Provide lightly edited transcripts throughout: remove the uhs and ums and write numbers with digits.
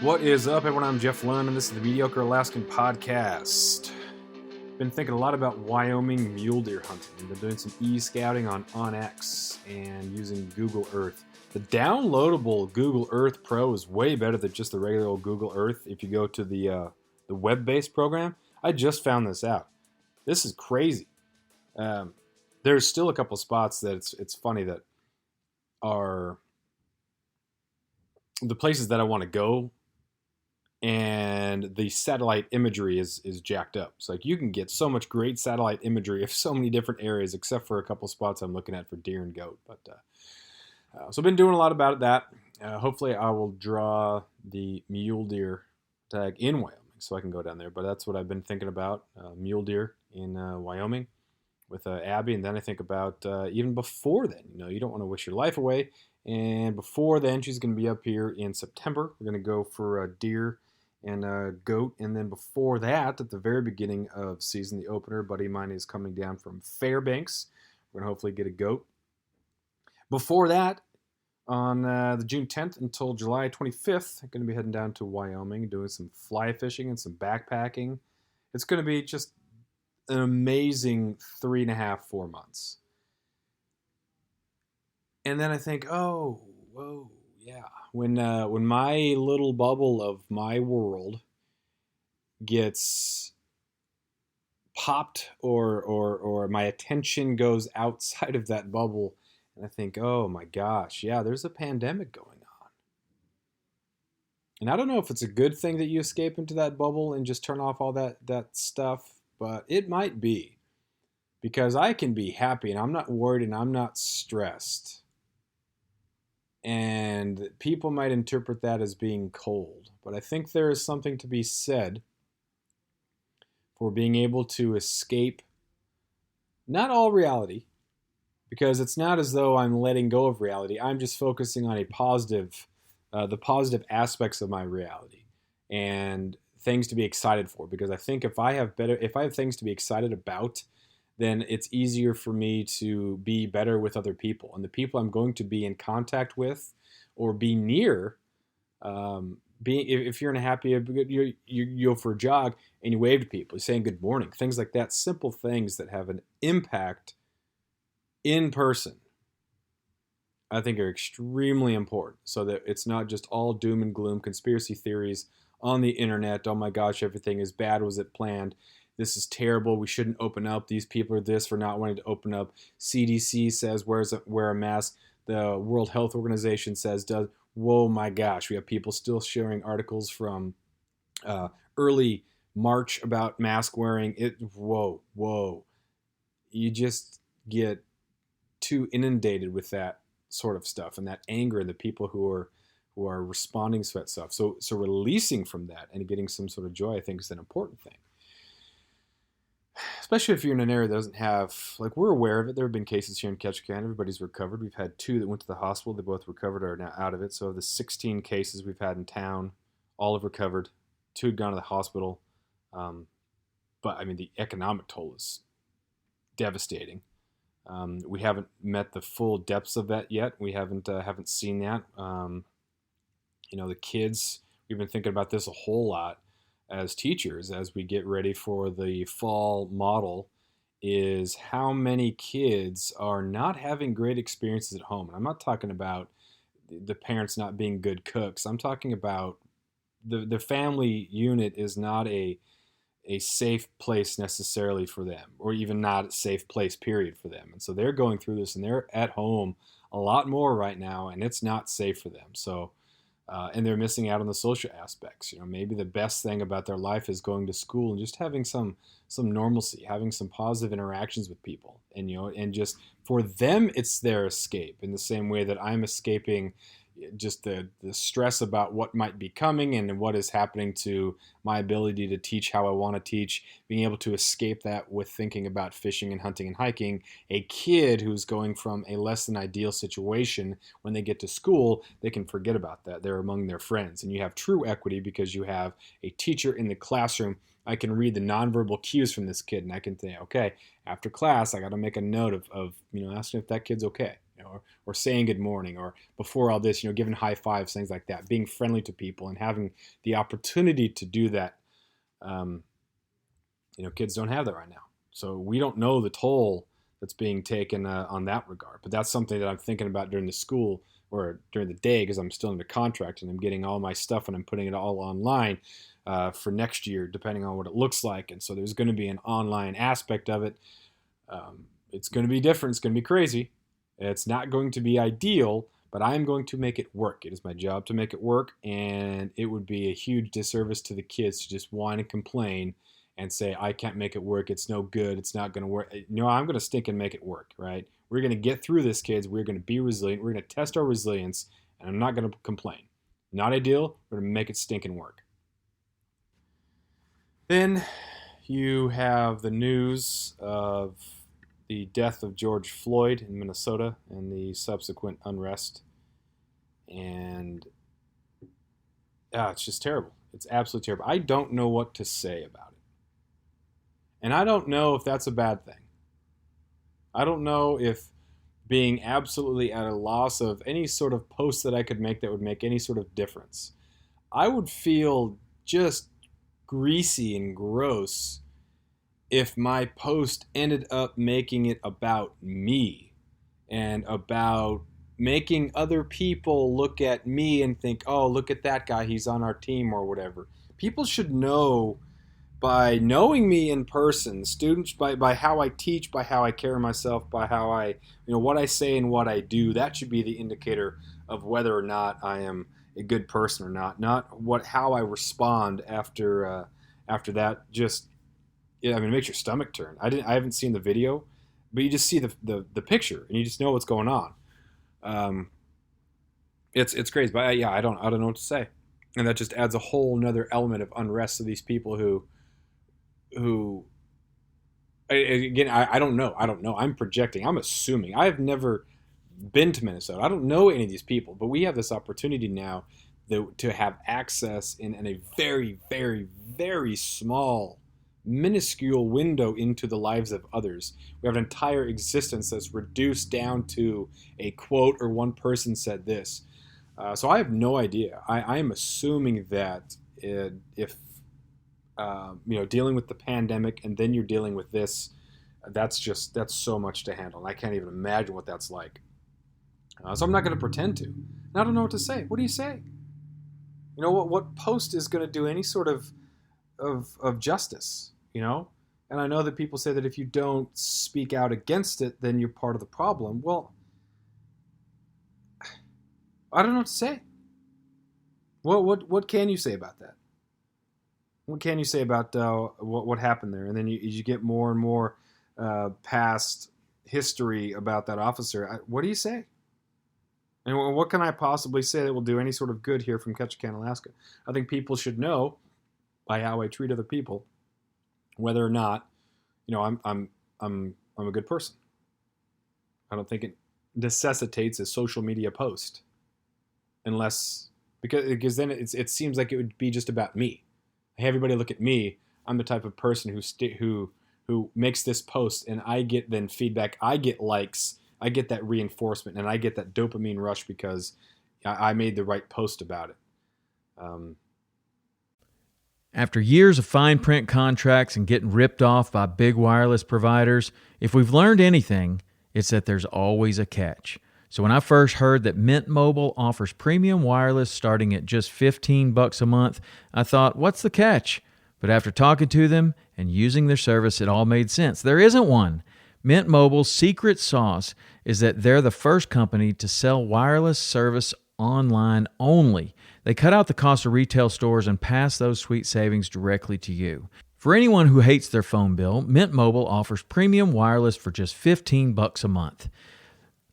What is up, everyone? I'm Jeff Lund, and this is the Mediocre Alaskan Podcast. Been thinking a lot about Wyoming mule deer hunting. I've been doing some e-scouting on OnX and using Google Earth. The downloadable Google Earth Pro is way better than just the regular old Google Earth. If you go to the web-based program, I just found this out. This is crazy. There's still a couple spots that it's funny that are the places that I want to go, and the satellite imagery is jacked up. It's like you can get so much great satellite imagery of so many different areas, except for a couple spots I'm looking at for deer and goat. But so I've been doing a lot about that. Hopefully, I will draw the mule deer tag in Wyoming, so I can go down there. But that's what I've been thinking about: mule deer in Wyoming with Abby. And then I think about even before then. You don't want to wish your life away. And before then, she's going to be up here in September. We're going to go for a deer and a goat. And then before that, at the very beginning of season, the opener, a buddy of mine is coming down from Fairbanks. We're going to hopefully get a goat. Before that, on the June 10th until July 25th, I'm going to be heading down to Wyoming, doing some fly fishing and some backpacking. It's going to be just an amazing 3.5, 4 months. And then I think, oh, whoa, yeah. When my little bubble of my world gets popped, or my attention goes outside of that bubble, and I think, oh my gosh, yeah, there's a pandemic going on. And I don't know if it's a good thing that you escape into that bubble and just turn off all that stuff, but it might be. Because I can be happy and I'm not worried and I'm not stressed. And people might interpret that as being cold. But I think there is something to be said for being able to escape not all reality, because it's not as though I'm letting go of reality. I'm just focusing on the positive aspects of my reality and things to be excited for. Because I think if I have things to be excited about, then it's easier for me to be better with other people. And the people I'm going to be in contact with or be near, if you're in a happy, you go for a jog and you wave to people, you're saying good morning, things like that, simple things that have an impact in person, I think are extremely important, so that it's not just all doom and gloom conspiracy theories on the internet. Oh my gosh, everything is bad. Was it planned? This is terrible. We shouldn't open up. These people are this for not wanting to open up. CDC says wear a mask. The World Health Organization says does. Whoa, my gosh. We have people still sharing articles from early March about mask wearing. Whoa. You just get too inundated with that sort of stuff and that anger and the people who are responding to that stuff. So releasing from that and getting some sort of joy, I think, is an important thing. Especially if you're in an area that doesn't have, like, we're aware of it. There have been cases here in Ketchikan. Everybody's recovered. We've had 2 that went to the hospital. They both recovered, are now out of it. So of the 16 cases we've had in town, all have recovered. 2 had gone to the hospital. But, I mean, the economic toll is devastating. We haven't met the full depths of that yet. We haven't seen that. The kids, we've been thinking about this a whole lot as teachers as we get ready for the fall model, is how many kids are not having great experiences at home. And I'm not talking about the parents not being good cooks. I'm talking about the family unit is not a safe place necessarily for them, or even not a safe place, period, for them. And so they're going through this and they're at home a lot more right now, and it's not safe for them. So and they're missing out on the social aspects. Maybe the best thing about their life is going to school and just having some normalcy, having some positive interactions with people, and just for them, it's their escape in the same way that I'm escaping just the stress about what might be coming and what is happening to my ability to teach how I want to teach, being able to escape that with thinking about fishing and hunting and hiking. A kid who's going from a less than ideal situation, when they get to school, they can forget about that. They're among their friends. And you have true equity because you have a teacher in the classroom. I can read the nonverbal cues from this kid, and I can say, okay, after class, I got to make a note of asking if that kid's okay. or saying good morning, or before all this, giving high fives, things like that, being friendly to people and having the opportunity to do that. Um, Kids don't have that right now. So we don't know the toll that's being taken on that regard. But that's something that I'm thinking about during the school or during the day, because I'm still under contract and I'm getting all my stuff and I'm putting it all online for next year, depending on what it looks like. And so there's going to be an online aspect of it. It's going to be different. It's going to be crazy. It's not going to be ideal, but I'm going to make it work. It is my job to make it work, and it would be a huge disservice to the kids to just whine and complain and say, I can't make it work, it's no good, it's not going to work. I'm going to stink and make it work, right? We're going to get through this, kids. We're going to be resilient. We're going to test our resilience, and I'm not going to complain. Not ideal, we're going to make it stink and work. Then you have the news of the death of George Floyd in Minnesota and the subsequent unrest. And it's just terrible. It's absolutely terrible. I don't know what to say about it. And I don't know if that's a bad thing. I don't know if being absolutely at a loss of any sort of post that I could make that would make any sort of difference. I would feel just greasy and gross if my post ended up making it about me and about making other people look at me and think, oh, look at that guy, he's on our team or whatever. People should know, by knowing me in person, students, by how I teach, by how I carry myself, by how I, what I say and what I do, that should be the indicator of whether or not I am a good person or not how I respond after that. Just, it makes your stomach turn. I haven't seen the video, but you just see the picture and you just know what's going on. It's crazy, but I don't know what to say. And that just adds a whole nother element of unrest to these people who again, I don't know. I'm projecting. I'm assuming. I have never been to Minnesota. I don't know any of these people, but we have this opportunity now to have access in a very, very, very small, minuscule window into the lives of others. We have an entire existence that's reduced down to a quote or one person said this. So I have no idea. I am assuming that if dealing with the pandemic and then you're dealing with this, that's so much to handle. And I can't even imagine what that's like. So I'm not going to pretend to. And I don't know what to say. What do you say? What post is going to do any sort of justice, And I know that people say that if you don't speak out against it, then you're part of the problem. Well, I don't know what to say. What can you say about that? What can you say about what happened there? And then you get more and more past history about that officer. What do you say? And what can I possibly say that will do any sort of good here from Ketchikan, Alaska? I think people should know by how I treat other people whether or not I'm a good person. I don't think it necessitates a social media post, because then it seems like it would be just about me. Hey, everybody, look at me. I'm the type of person who makes this post, and I get then feedback. I get likes. I get that reinforcement, and I get that dopamine rush because I made the right post about it. After years of fine print contracts and getting ripped off by big wireless providers, if we've learned anything, it's that there's always a catch. So when I first heard that Mint Mobile offers premium wireless starting at just $15 a month, I thought, what's the catch? But after talking to them and using their service, it all made sense. There isn't one. Mint Mobile's secret sauce is that they're the first company to sell wireless service online only. They cut out the cost of retail stores and pass those sweet savings directly to you. For anyone who hates their phone bill, Mint Mobile offers premium wireless for just $15 a month.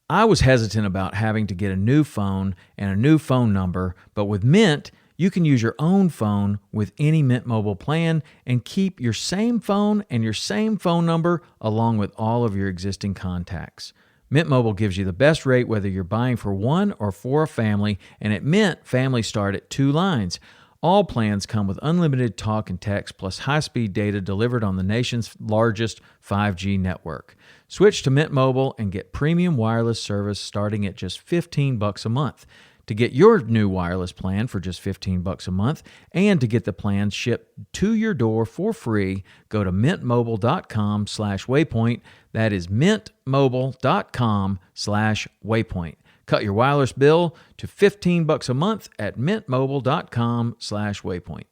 I was hesitant about having to get a new phone and a new phone number, but with Mint, you can use your own phone with any Mint Mobile plan and keep your same phone and your same phone number along with all of your existing contacts. Mint Mobile gives you the best rate whether you're buying for one or for a family, and at Mint, families start at 2 lines. All plans come with unlimited talk and text plus high-speed data delivered on the nation's largest 5G network. Switch to Mint Mobile and get premium wireless service starting at just $15 a month. To get your new wireless plan for just $15 a month and to get the plan shipped to your door for free, go to mintmobile.com/waypoint. That is mintmobile.com/waypoint. Cut your wireless bill to $15 a month at mintmobile.com/waypoint.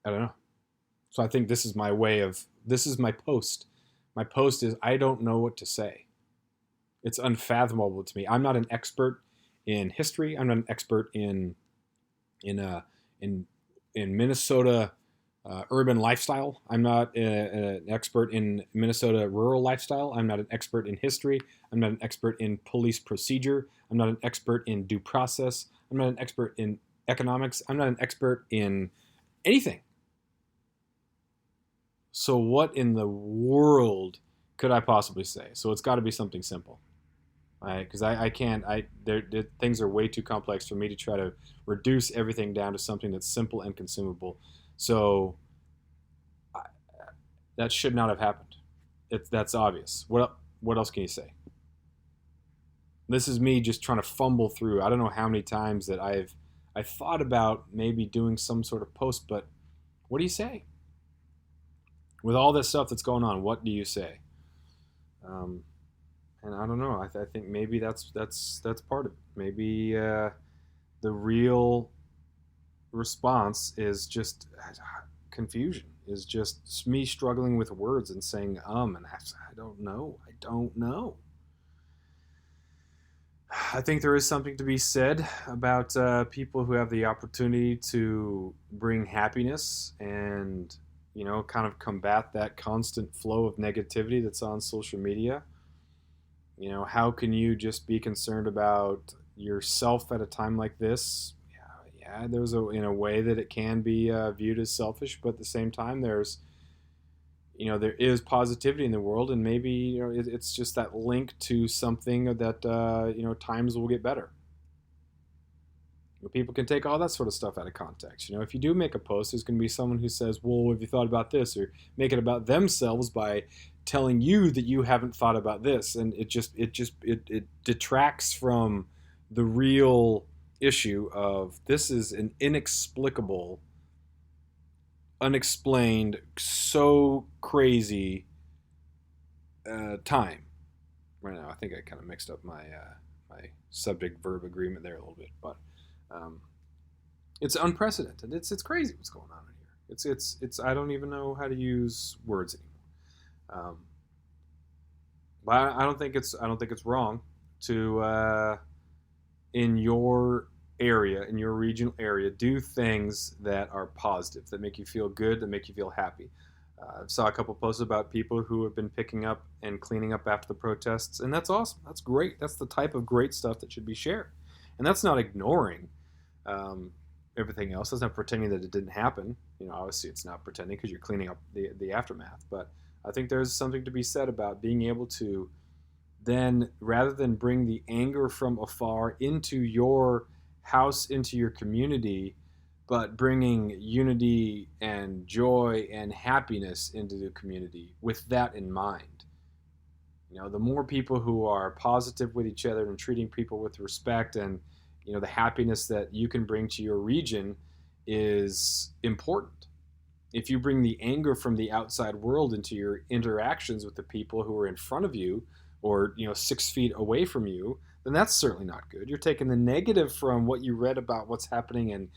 I don't know. So I think this is my post. My post is I don't know what to say. It's unfathomable to me. I'm not an expert in history. I'm not an expert in Minnesota urban lifestyle. I'm not an expert in Minnesota rural lifestyle. I'm not an expert in history. I'm not an expert in police procedure. I'm not an expert in due process. I'm not an expert in economics. I'm not an expert in anything. So what in the world could I possibly say? So it's got to be something simple. Because I can't, things are way too complex for me to try to reduce everything down to something that's simple and consumable. So that should not have happened. That's obvious. What else can you say? This is me just trying to fumble through. I don't know how many times that I thought about maybe doing some sort of post, but what do you say? With all this stuff that's going on, what do you say? And I don't know. I think maybe that's part of it. Maybe the real response is just confusion. Is just me struggling with words and saying and I don't know. I don't know. I think there is something to be said about people who have the opportunity to bring happiness and kind of combat that constant flow of negativity that's on social media. How can you just be concerned about yourself at a time like this? Yeah, there's in a way that it can be viewed as selfish, but at the same time, there is positivity in the world, and maybe it's just that link to something that times will get better. People can take all that sort of stuff out of context. If you do make a post, there's going to be someone who says, "Well, have you thought about this?" or make it about themselves by telling you that you haven't thought about this, and it detracts from the real issue of this is an inexplicable, unexplained, so crazy time right now. I think I kind of mixed up my subject verb agreement there a little bit, but it's unprecedented. It's crazy what's going on in here. It's I don't even know how to use words anymore. But I don't think it's wrong to in your area, in your regional area, do things that are positive, that make you feel good, that make you feel happy. I saw a couple posts about people who have been picking up and cleaning up after the protests, and that's awesome. That's great. That's the type of great stuff that should be shared, and that's not ignoring everything else. That's not pretending that it didn't happen. Obviously it's not pretending because you're cleaning up the aftermath, but I think there's something to be said about being able to then, rather than bring the anger from afar into your house, into your community, but bringing unity and joy and happiness into the community with that in mind. The more people who are positive with each other and treating people with respect, and the happiness that you can bring to your region is important. If you bring the anger from the outside world into your interactions with the people who are in front of you or 6 feet away from you, then that's certainly not good. You're taking the negative from what you read about what's happening in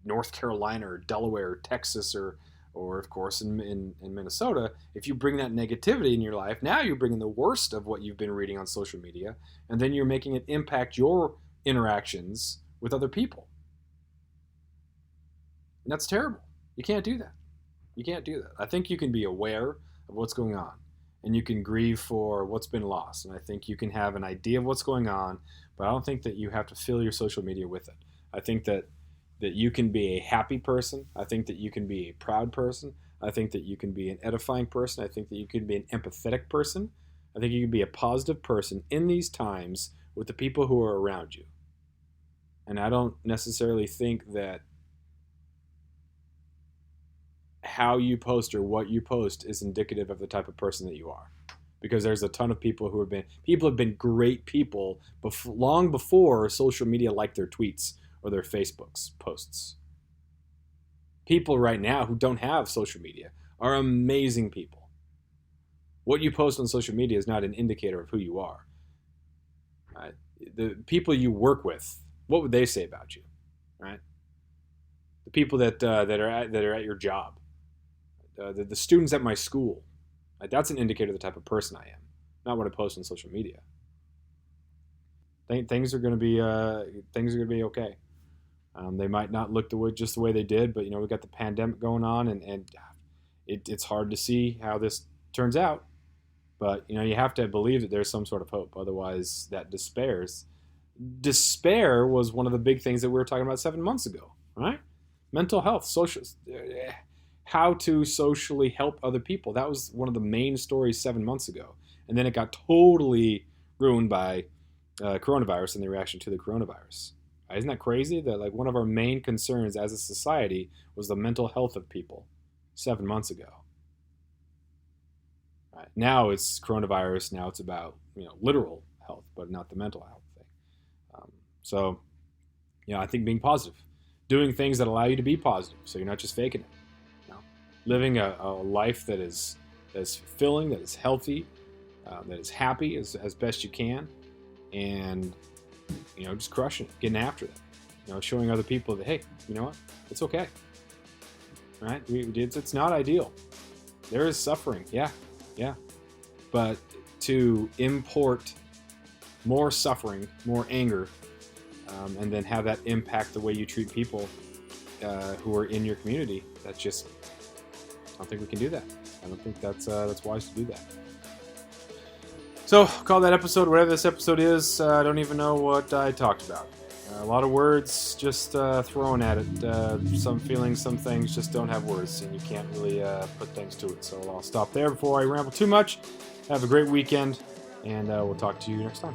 North Carolina or Delaware or Texas or of course in Minnesota. If you bring that negativity in your life, now you're bringing the worst of what you've been reading on social media, and then you're making it impact your interactions with other people. And that's terrible. You can't do that. You can't do that. I think you can be aware of what's going on, and you can grieve for what's been lost. And I think you can have an idea of what's going on, but I don't think that you have to fill your social media with it. I think that you can be a happy person. I think that you can be a proud person. I think that you can be an edifying person. I think that you can be an empathetic person. I think you can be a positive person in these times with the people who are around you. And I don't necessarily think that how you post or what you post is indicative of the type of person that you are. Because there's a ton of people who have been great people long before social media liked their tweets or their Facebook's posts. People right now who don't have social media are amazing people. What you post on social media is not an indicator of who you are. Right? The people you work with, what would they say about you? Right? The people that are at your job, the students at my school. Right? That's an indicator of the type of person I am, not what I post on social media. Things are going to be okay. They might not look just the way they did, but we got the pandemic going on, and it's hard to see how this turns out. But you have to believe that there's some sort of hope. Otherwise, that despairs. Despair was one of the big things that we were talking about 7 months ago, right? Mental health, how to socially help other people. That was one of the main stories 7 months ago, and then it got totally ruined by coronavirus and the reaction to the coronavirus. Isn't that crazy? That one of our main concerns as a society was the mental health of people 7 months ago. Right. Now it's coronavirus. Now it's about literal health, but not the mental health thing. So I think being positive, doing things that allow you to be positive, so you're not just faking it. Living a life that is fulfilling, that is healthy, that is happy as best you can, and just crushing it, getting after it. Showing other people that, hey, you know what, it's okay. Right? It's not ideal. There is suffering, yeah, but to import more suffering, more anger, and then have that impact the way you treat people who are in your community, that's just, I don't think we can do that. I don't think that's wise to do that. So, call that episode, whatever this episode is. I don't even know what I talked about. A lot of words just thrown at it. Some feelings, some things just don't have words, and you can't really put things to it. So I'll stop there before I ramble too much. Have a great weekend, and we'll talk to you next time.